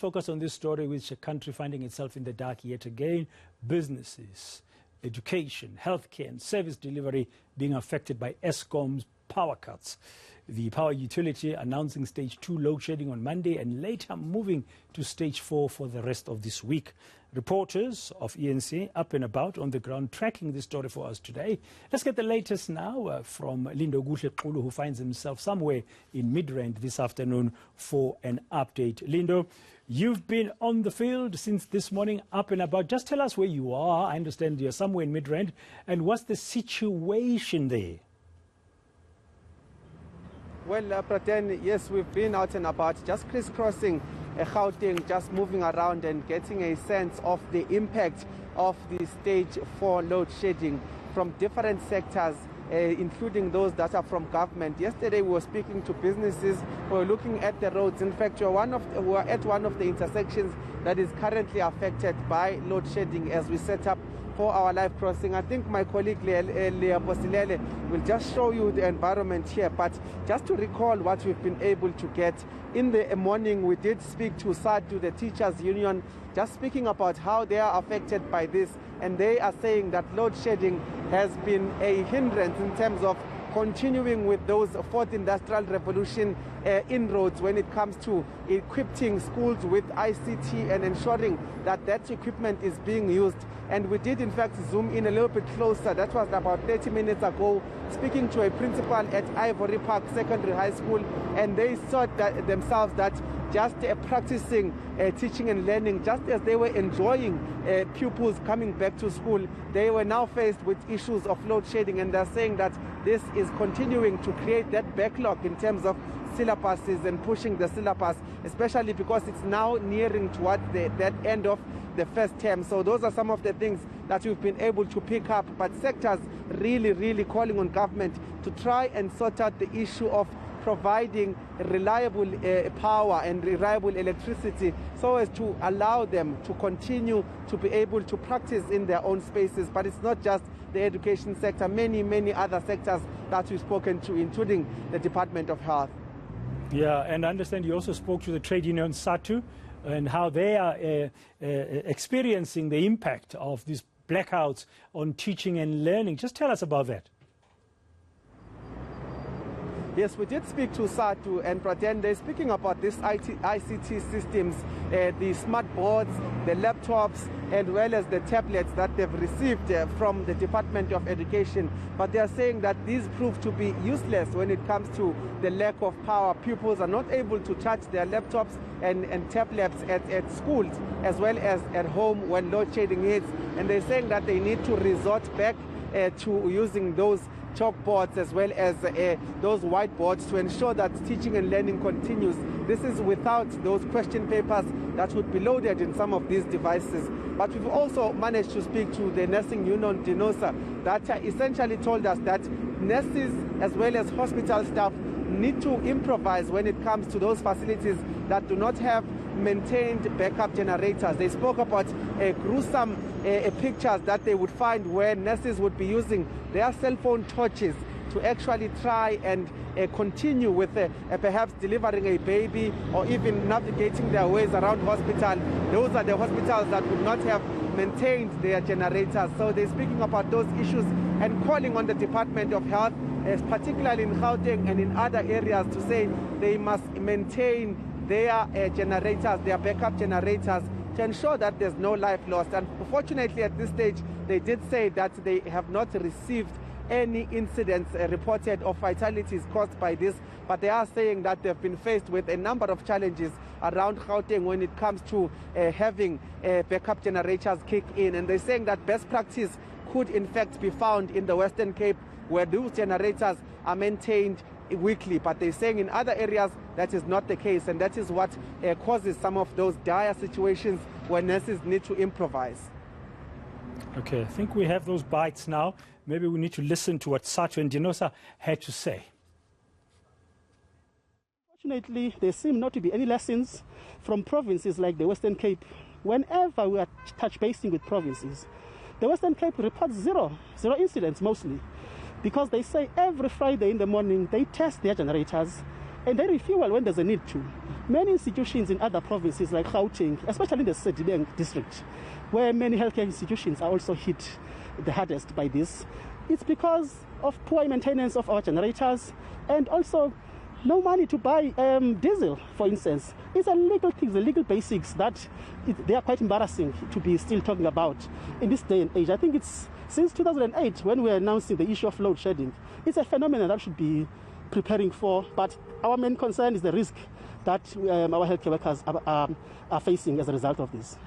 Focus on this story, which a country finding itself in the dark yet again. Businesses, education, healthcare and service delivery being affected by Eskom's power cuts. The power utility announcing stage 2 load shedding on Monday and later moving to stage 4 for the rest of this week. Reporters of eNCA up and about on the ground tracking this story for us today. Let's get the latest now from Lindokuhle Xulu, who finds himself somewhere in Midrand this afternoon for an update. Lindo, you've been on the field since this morning, up and about. Just tell us where you are. I understand you're somewhere in Midrand. And what's the situation there? Well, Praten, yes, we've been out and about, just crisscrossing Gauteng, just moving around and getting a sense of the impact of the stage 4 load shedding from different sectors, including those that are from government. Yesterday we were speaking to businesses, we were looking at the roads. In fact, we were at one of the intersections that is currently affected by load shedding as we set up for our live crossing. I think my colleague Leah Posilele will just show you the environment here, but just to recall what we've been able to get. In the morning we did speak to SADU, the teachers union, just speaking about how they are affected by this, and they are saying that load shedding has been a hindrance in terms of continuing with those fourth industrial revolution inroads when it comes to equipping schools with ICT and ensuring that that equipment is being used. And we did in fact zoom in a little bit closer. That was about 30 minutes ago, speaking to a principal at Ivory Park Secondary High School, and they thought that themselves that just practicing teaching and learning, just as they were enjoying pupils coming back to school, they were now faced with issues of load shedding, and they're saying that this is continuing to create that backlog in terms of syllabuses and pushing the syllabus, especially because it's now nearing towards that end of the first term. So those are some of the things that we've been able to pick up, but sectors really calling on government to try and sort out the issue of providing reliable power and reliable electricity so as to allow them to continue to be able to practice in their own spaces. But it's not just the education sector, many other sectors that we've spoken to, including the Department of Health. Yeah, and I understand you also spoke to the trade union SADU and how they are experiencing the impact of these blackouts on teaching and learning. Just tell us about that. Yes, we did speak to SADU, and Praten, they're speaking about these ICT systems, the smart boards, the laptops, as well as the tablets that they've received from the Department of Education. But they are saying that these prove to be useless when it comes to the lack of power. Pupils are not able to charge their laptops and tablets at schools as well as at home when load shedding hits. And they're saying that they need to resort back to using those chalkboards as well as those whiteboards to ensure that teaching and learning continues. This is without those question papers that would be loaded in some of these devices. But we've also managed to speak to the nursing union, DINOSA, that essentially told us that nurses as well as hospital staff need to improvise when it comes to those facilities that do not have maintained backup generators. They spoke about gruesome pictures that they would find where nurses would be using their cell phone torches to actually try and continue with perhaps delivering a baby or even navigating their ways around hospital. Those are the hospitals that would not have maintained their generators. So they're speaking about those issues and calling on the Department of Health, particularly in Gauteng and in other areas, to say they must maintain their generators, their backup generators, to ensure that there's no life lost. And fortunately at this stage, they did say that they have not received any incidents reported of fatalities caused by this, but they are saying that they've been faced with a number of challenges around Gauteng when it comes to having backup generators kick in. And they're saying that best practice could in fact be found in the Western Cape, where those generators are maintained weekly, but they're saying in other areas that is not the case, and that is what causes some of those dire situations where nurses need to improvise. Okay, I think we have those bites now. Maybe we need to listen to what SADU and DINOSA had to say. Fortunately, there seem not to be any lessons from provinces like the Western Cape. Whenever we are touch basing with provinces, the Western Cape reports zero incidents mostly, because they say every Friday in the morning they test their generators and they refuel when there's a need to. Many institutions in other provinces like Gauteng, especially in the Sedibeng district, where many healthcare institutions are also hit the hardest by this, it's because of poor maintenance of our generators and also no money to buy diesel, for instance. It's a legal thing, the legal basics that they are quite embarrassing to be still talking about in this day and age. I think it's since 2008 when we are announcing the issue of load shedding. It's a phenomenon that should be preparing for, but our main concern is the risk that our healthcare workers are facing as a result of this.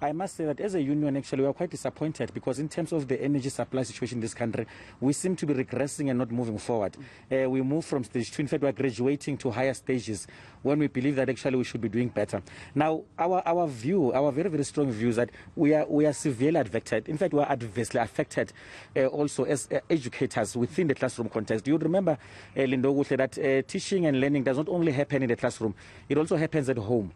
I must say that as a union, actually, we are quite disappointed because in terms of the energy supply situation in this country, we seem to be regressing and not moving forward. We move from stage 2. In fact, we are graduating to higher stages when we believe that actually we should be doing better. Now, our view, our very, very strong view is that we are severely affected. In fact, we are adversely affected also as educators within the classroom context. You remember, Lindokuhle, that teaching and learning does not only happen in the classroom, it also happens at home.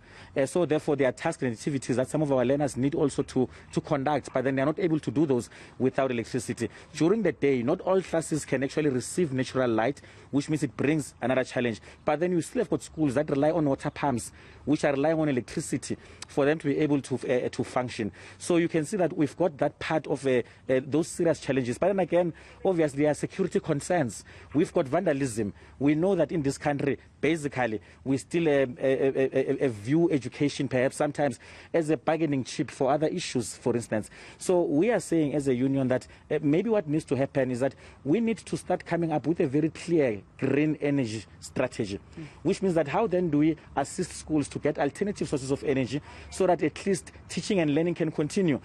So therefore, there are tasks and activities that some of our learners need also to conduct, but then they are not able to do those without electricity. During the day, not all classes can actually receive natural light, which means it brings another challenge. But then you still have got schools that rely on water pumps, which are relying on electricity for them to be able to function. So you can see that we've got that part of those serious challenges. But then again, obviously, there are security concerns. We've got vandalism. We know that in this country, basically, we still view education perhaps sometimes as a bargaining chip for other issues, for instance. So we are saying as a union that maybe what needs to happen is that we need to start coming up with a very clear green energy strategy, which means that how then do we assist schools to get alternative sources of energy so that at least teaching and learning can continue.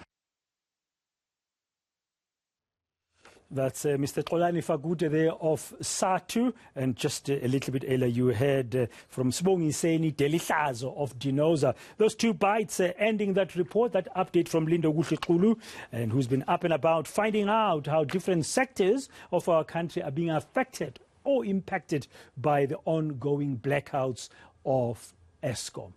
That's Mr. Xolani Fagute there of SATU. And just a little bit earlier, you heard from Sibongiseni Delihlazo of Dinoza. Those two bites ending that report, that update from Lindokuhle Xulu, and who's been up and about finding out how different sectors of our country are being affected or impacted by the ongoing blackouts of Eskom.